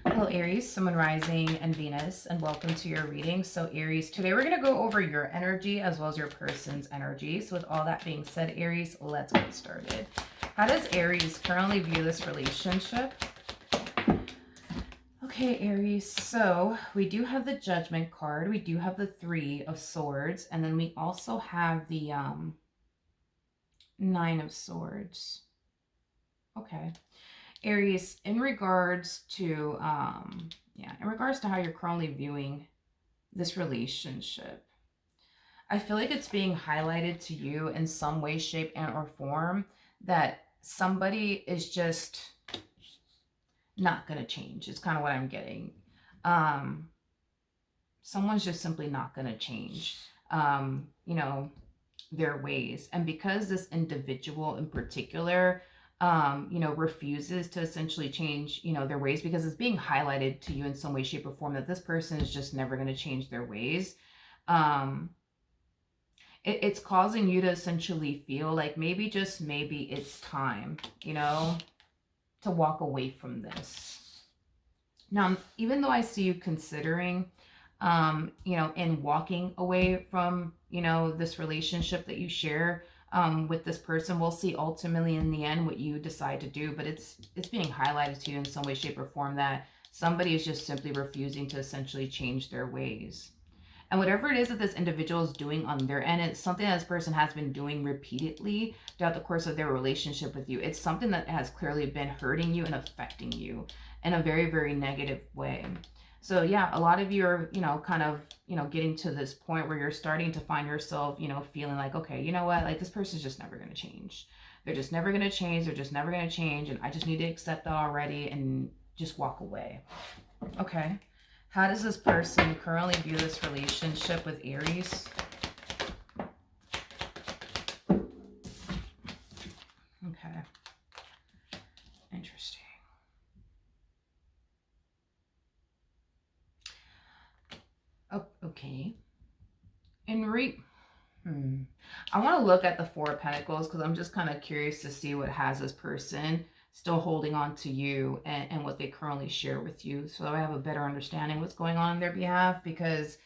Hello, Aries, Sun, Rising, and Venus, and welcome to your reading. So, Aries, today we're going to go over your energy as well as your person's energy. So, with all that being said, Aries, let's get started. How does Aries currently view this relationship? Okay, Aries, so we do have the Judgment card. We do have the Three of Swords, and then we also have the Nine of Swords. Okay. Aries, in regards to how you're currently viewing this relationship, I feel like it's being highlighted to you in some way, shape, and or form that somebody is just not going to change. It's kind of what I'm getting. Someone's just simply not going to change, their ways. And because this individual in particular, refuses to essentially change, their ways, because it's being highlighted to you in some way, shape, or form that this person is just never going to change their ways. It's causing you to essentially feel like maybe, just maybe, it's time, to walk away from this. Now, even though I see you considering, in walking away from, this relationship that you share with this person, we'll see ultimately in the end what you decide to do. But it's being highlighted to you in some way, shape, or form that somebody is just simply refusing to essentially change their ways. And whatever it is that this individual is doing on their end, it's something that this person has been doing repeatedly throughout the course of their relationship with you. It's something that has clearly been hurting you and affecting you in a very, very negative way. So yeah, a lot of you are, getting to this point where you're starting to find yourself, feeling like, okay, you know what, like this person's just never going to change. They're just never going to change. They're just never going to change. And I just need to accept that already and just walk away. Okay. How does this person currently view this relationship with Aries? Okay. Interesting. Oh, okay. I want to look at the Four of Pentacles because I'm just kind of curious to see what has this person still holding on to you and what they currently share with you, so I have a better understanding what's going on their behalf. Because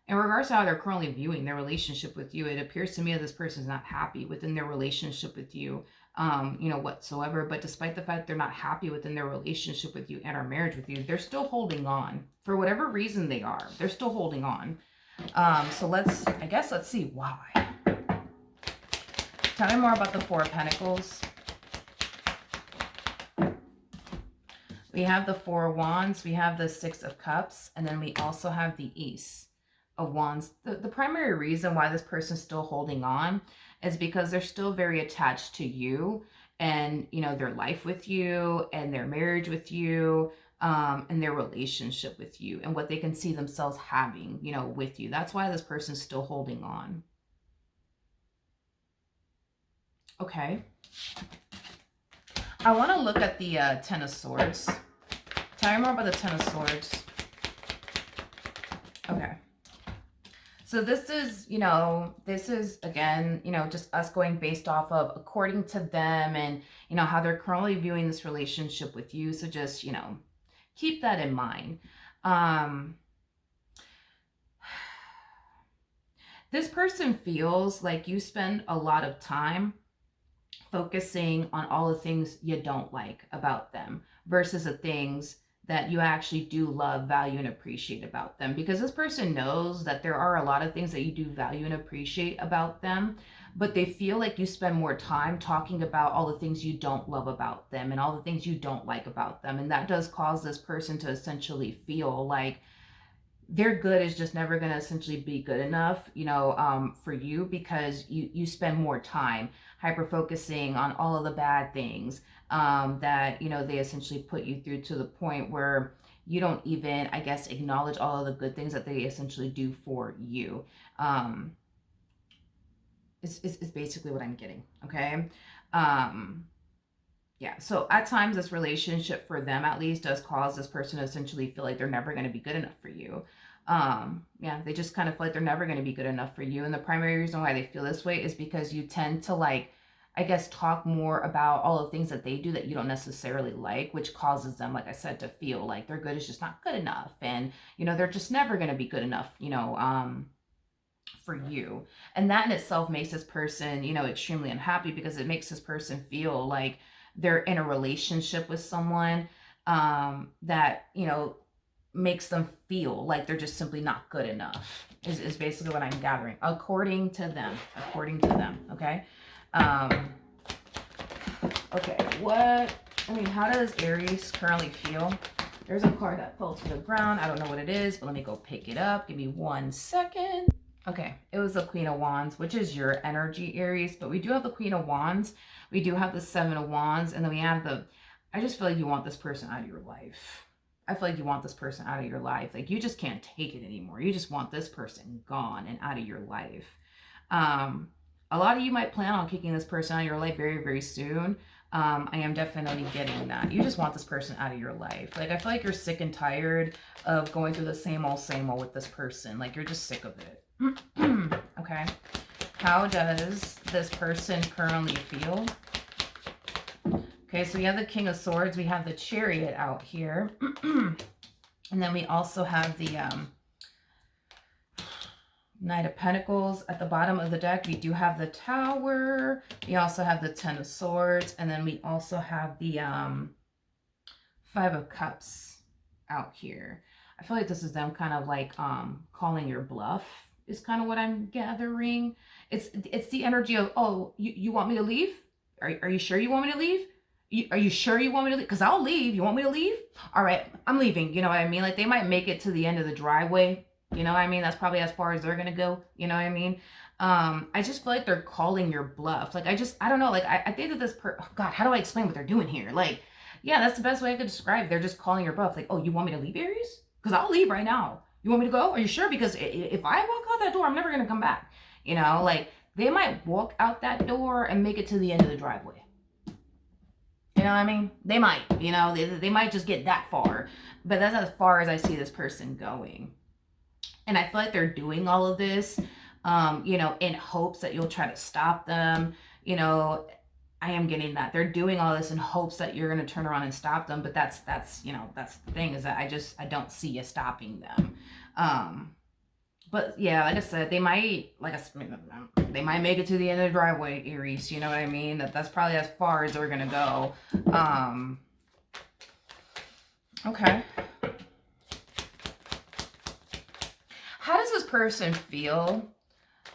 in regards to how they're currently viewing their relationship with you, it appears to me that this person is not happy within their relationship with you, whatsoever. But despite the fact they're not happy within their relationship with you and our marriage with you, they're still holding on. For whatever reason they are, they're still holding on. So let's see why. Tell me more about the Four of Pentacles. We have the Four of Wands, we have the Six of Cups, and then we also have the Ace of Wands. The primary reason why this person is still holding on is because they're still very attached to you and, their life with you and their marriage with you, and their relationship with you and what they can see themselves having, with you. That's why this person is still holding on. Okay. I want to look at the Ten of Swords. Tell me more about the Ten of Swords. Okay. So this is, again, just us going based off of according to them and, how they're currently viewing this relationship with you. So just, keep that in mind. This person feels like you spend a lot of time focusing on all the things you don't like about them versus the things that you actually do love, value, and appreciate about them. Because this person knows that there are a lot of things that you do value and appreciate about them, but they feel like you spend more time talking about all the things you don't love about them and all the things you don't like about them. And that does cause this person to essentially feel like their good is just never going to essentially be good enough, for you, because you spend more time hyper focusing on all of the bad things that, they essentially put you through, to the point where you don't even, I guess, acknowledge all of the good things that they essentially do for you. It's basically what I'm getting. Okay. Yeah, so at times this relationship, for them at least, does cause this person to essentially feel like they're never going to be good enough for you. They just kind of feel like they're never going to be good enough for you. And the primary reason why they feel this way is because you tend to, like, I guess, talk more about all the things that they do that you don't necessarily like, which causes them, like I said, to feel like their good is just not good enough. And, you know, they're just never going to be good enough, you know, for you. And that in itself makes this person, you know, extremely unhappy, because it makes this person feel like they're in a relationship with someone that, you know, makes them feel like they're just simply not good enough, is basically what I'm gathering, according to them. According to them, okay? Okay, how does Aries currently feel? There's a card that fell to the ground. I don't know what it is, but let me go pick it up. Give me 1 second. Okay, it was the Queen of Wands, which is your energy, Aries. But we do have the Queen of Wands. We do have the Seven of Wands. And then we have I just feel like you want this person out of your life. I feel like you want this person out of your life. Like, you just can't take it anymore. You just want this person gone and out of your life. A lot of you might plan on kicking this person out of your life very, very soon. I am definitely getting that. You just want this person out of your life. Like, I feel like you're sick and tired of going through the same old with this person. Like, you're just sick of it. Okay. How does this person currently feel? Okay, so we have the King of Swords. We have the Chariot out here. And then we also have the Knight of Pentacles. At the bottom of the deck, we do have the Tower. We also have the Ten of Swords. And then we also have the Five of Cups out here. I feel like this is them kind of like calling your bluff, is kind of what I'm gathering. It's the energy of, oh, you want me to leave? Are you sure you want me to leave? Are you sure you want me to leave? Because I'll leave. You want me to leave? All right, I'm leaving. You know what I mean? Like, they might make it to the end of the driveway. You know what I mean? That's probably as far as they're going to go. You know what I mean? I just feel like they're calling your bluff. Like, I don't know. Like, I think that oh God, how do I explain what they're doing here? Like, yeah, that's the best way I could describe it. They're just calling your bluff. Like, oh, you want me to leave, Aries? Because I'll leave right now. You want me to go? Are you sure? Because if I walk out that door, I'm never going to come back. You know, like, they might walk out that door and make it to the end of the driveway. You know what I mean? They might, you know, they might just get that far. But that's as far as I see this person going. And I feel like they're doing all of this, you know, in hopes that you'll try to stop them. You know, I am getting that. They're doing all this in hopes that you're going to turn around and stop them. But that's, you know, that's the thing, is that I don't see you stopping them. But yeah, like I said, they might, they might make it to the end of the driveway, Aries. You know what I mean? That's probably as far as they're going to go. Okay. How does this person feel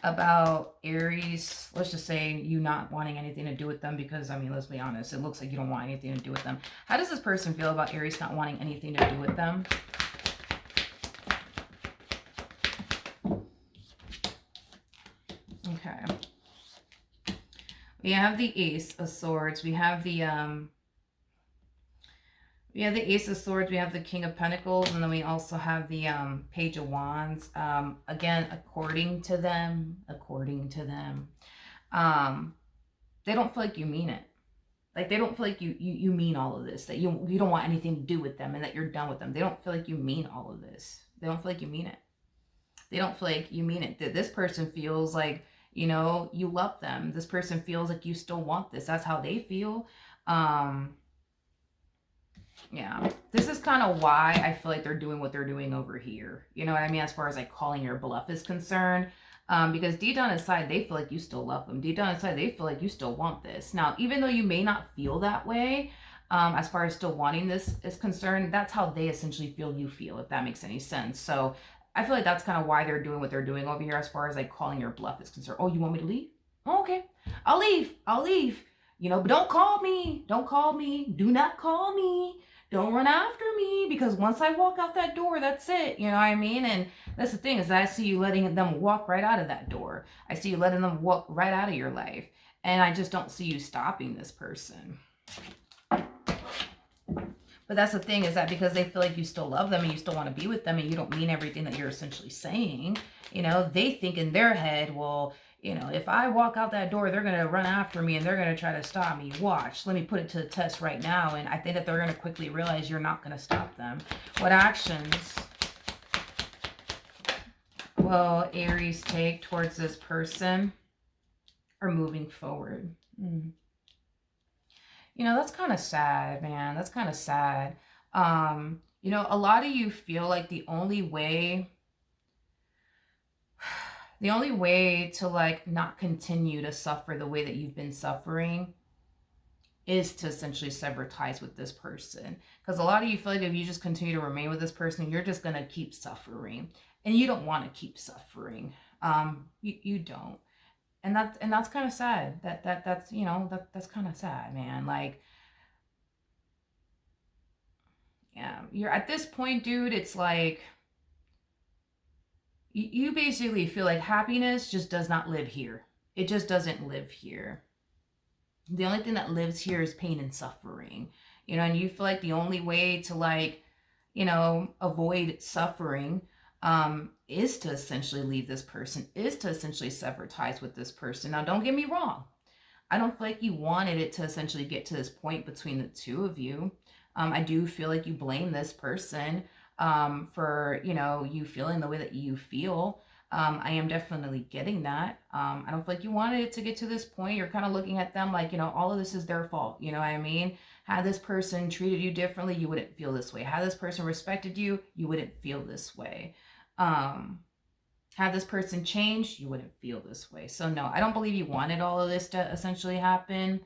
about Aries? Let's just say you not wanting anything to do with them, because, I mean, let's be honest, it looks like you don't want anything to do with them. How does this person feel about Aries not wanting anything to do with them? Okay. We have the Ace of Swords. We have the Ace of Swords. We have the King of Pentacles, and then we also have the Page of Wands. Again, according to them, they don't feel like you mean it. Like, they don't feel like you mean all of this, that you don't want anything to do with them, and that you're done with them. They don't feel like you mean all of this. They don't feel like you mean it. They don't feel like you mean it. That this person feels like, you know, you love them. This person feels like you still want this. That's how they feel. Yeah, this is kind of why I feel like they're doing what they're doing over here. You know what I mean? As far as like calling your bluff is concerned. Because deep down inside, they feel like you still love them. Deep down inside, they feel like you still want this. Now, even though you may not feel that way, as far as still wanting this is concerned, that's how they essentially feel you feel, if that makes any sense. So I feel like that's kind of why they're doing what they're doing over here as far as like calling your bluff is concerned. Oh, you want me to leave? Oh, okay. I'll leave. You know, but don't call me. Don't call me. Do not call me. Don't run after me, because once I walk out that door, that's it. You know what I mean? And that's the thing, is that I see you letting them walk right out of that door. I see you letting them walk right out of your life. And I just don't see you stopping this person. But that's the thing, is that because they feel like you still love them and you still want to be with them and you don't mean everything that you're essentially saying, you know, they think in their head, well, you know, if I walk out that door, they're going to run after me and they're going to try to stop me. Watch. Let me put it to the test right now. And I think that they're going to quickly realize you're not going to stop them. What actions will Aries take towards this person or moving forward? Mm. That's kind of sad, man. That's kind of sad. A lot of you feel like the only way to like not continue to suffer the way that you've been suffering is to essentially sever ties with this person. Because a lot of you feel like if you just continue to remain with this person, you're just gonna keep suffering, and you don't want to keep suffering. You don't, and that's kind of sad. That's kind of sad, man. Like, yeah, you're at this point, dude. It's like you basically feel like happiness just does not live here. It just doesn't live here. The only thing that lives here is pain and suffering, and you feel like the only way to like, avoid suffering is to essentially leave this person, is to essentially sever ties with this person. Now, don't get me wrong. I don't feel like you wanted it to essentially get to this point between the two of you. I do feel like you blame this person for, you feeling the way that you feel. I am definitely getting that. I don't feel like you wanted it to get to this point. You're kind of looking at them like, all of this is their fault. You know what I mean? Had this person treated you differently, you wouldn't feel this way. Had this person respected you, you wouldn't feel this way. Had this person changed, you wouldn't feel this way. So no, I don't believe you wanted all of this to essentially happen.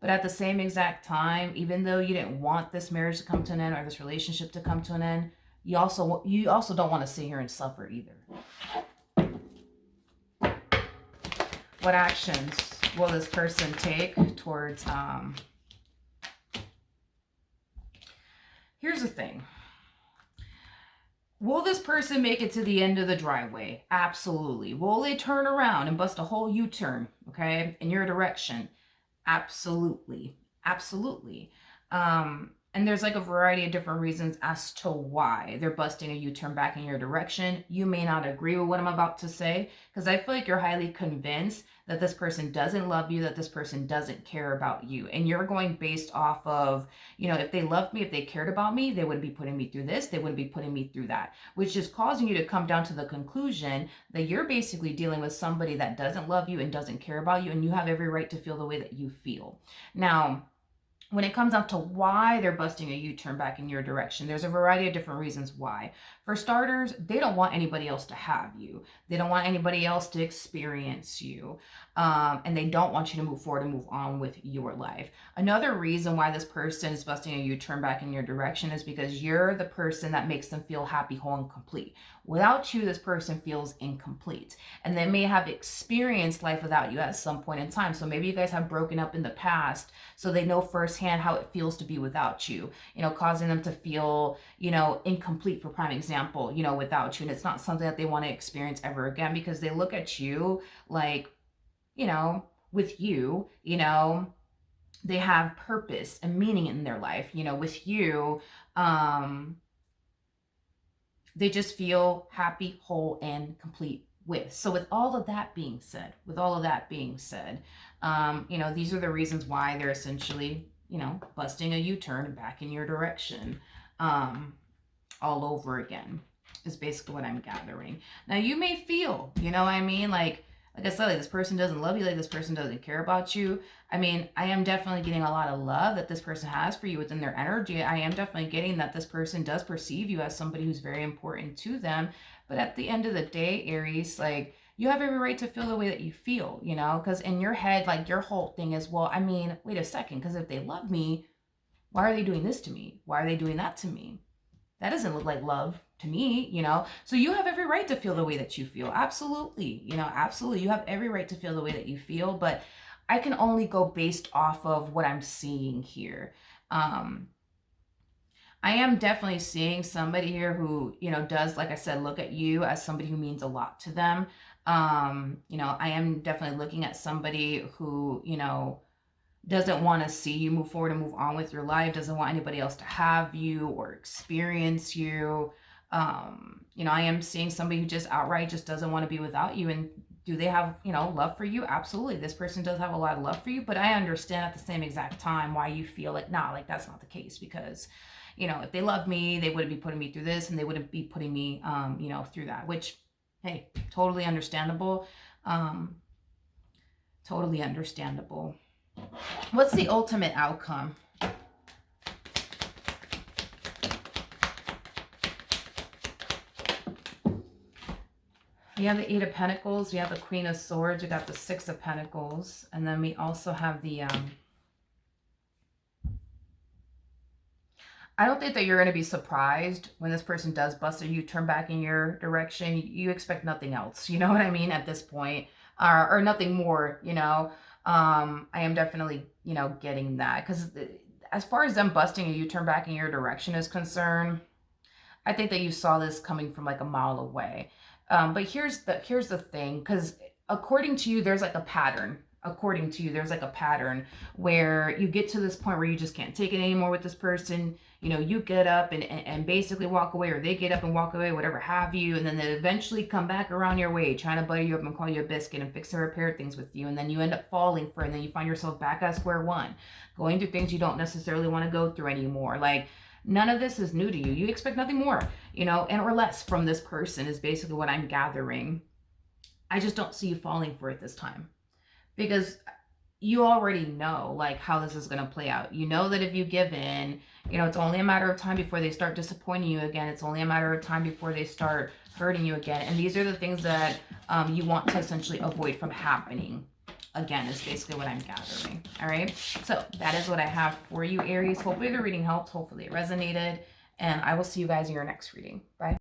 But at the same exact time, even though you didn't want this marriage to come to an end or this relationship to come to an end, you also don't want to sit here and suffer either. What actions will this person take towards here's the thing. Will this person make it to the end of the driveway? Absolutely. Will they turn around and bust a whole U-turn, okay, in your direction? Absolutely. Absolutely. And there's like a variety of different reasons as to why they're busting a U-turn back in your direction. You may not agree with what I'm about to say, because I feel like you're highly convinced that this person doesn't love you, that this person doesn't care about you. And you're going based off of, if they loved me, if they cared about me, they wouldn't be putting me through this, they wouldn't be putting me through that, which is causing you to come down to the conclusion that you're basically dealing with somebody that doesn't love you and doesn't care about you, and you have every right to feel the way that you feel. Now, when it comes down to why they're busting a U-turn back in your direction, there's a variety of different reasons why. For starters, they don't want anybody else to have you. They don't want anybody else to experience you. And they don't want you to move forward and move on with your life. Another reason why this person is busting a U-turn back in your direction is because you're the person that makes them feel happy, whole, and complete. Without you, this person feels incomplete. And they may have experienced life without you at some point in time. So maybe you guys have broken up in the past, so they know firsthand how it feels to be without you, causing them to feel, incomplete, for prime example, without you. And it's not something that they want to experience ever again, because they look at you like, with you, they have purpose and meaning in their life, with you, they just feel happy, whole, and complete with. So with all of that being said, these are the reasons why they're essentially, busting a U-turn back in your direction, all over again, is basically what I'm gathering. Now, you may feel, like I said, like this person doesn't love you, like this person doesn't care about you. I am definitely getting a lot of love that this person has for you within their energy. I am definitely getting that this person does perceive you as somebody who's very important to them. But at the end of the day, Aries, like, you have every right to feel the way that you feel, because in your head, like, your whole thing is, well, wait a second, because if they love me, why are they doing this to me? Why are they doing that to me? That doesn't look like love to me, So you have every right to feel the way that you feel. Absolutely. Absolutely. You have every right to feel the way that you feel, but I can only go based off of what I'm seeing here. I am definitely seeing somebody here who, does, like I said, look at you as somebody who means a lot to them. I am definitely looking at somebody who, doesn't want to see you move forward and move on with your life, doesn't want anybody else to have you or experience you. I am seeing somebody who just outright just doesn't want to be without you. And do they have, love for you? Absolutely. This person does have a lot of love for you, but I understand at the same exact time why you feel like, nah, like that's not the case, because, if they loved me, they wouldn't be putting me through this, and they wouldn't be putting me, through that, which, hey, totally understandable. Totally understandable. What's the ultimate outcome? We have the Eight of Pentacles, we have the Queen of Swords, we got the Six of Pentacles, and then we also have the I don't think that you're going to be surprised when this person does bust a U-turn back in your direction. You expect nothing else, you know what I mean, at this point, or nothing more, you know. I am definitely, you know, getting that, because as far as them busting a U-turn back in your direction is concerned, I think that you saw this coming from like a mile away. But here's the thing, because according to you, there's like a pattern. According to you, there's like a pattern where you get to this point where you just can't take it anymore with this person. You know, you get up and basically walk away, or they get up and walk away, whatever have you, and then they eventually come back around your way, trying to butter you up and call you a biscuit and fix and repair things with you, and then you end up falling for it, and then you find yourself back at square one, going through things you don't necessarily want to go through anymore. Like, none of this is new to you. You expect nothing more, you know, and or less from this person is basically what I'm gathering. I just don't see you falling for it this time, because you already know like how this is going to play out. You know that if you give in, you know, it's only a matter of time before they start disappointing you again. It's only a matter of time before they start hurting you again. And these are the things that you want to essentially avoid from happening again, is basically what I'm gathering. All right, so that is what I have for you, Aries. Hopefully the reading helped. Hopefully it resonated, and I will see you guys in your next reading. Bye.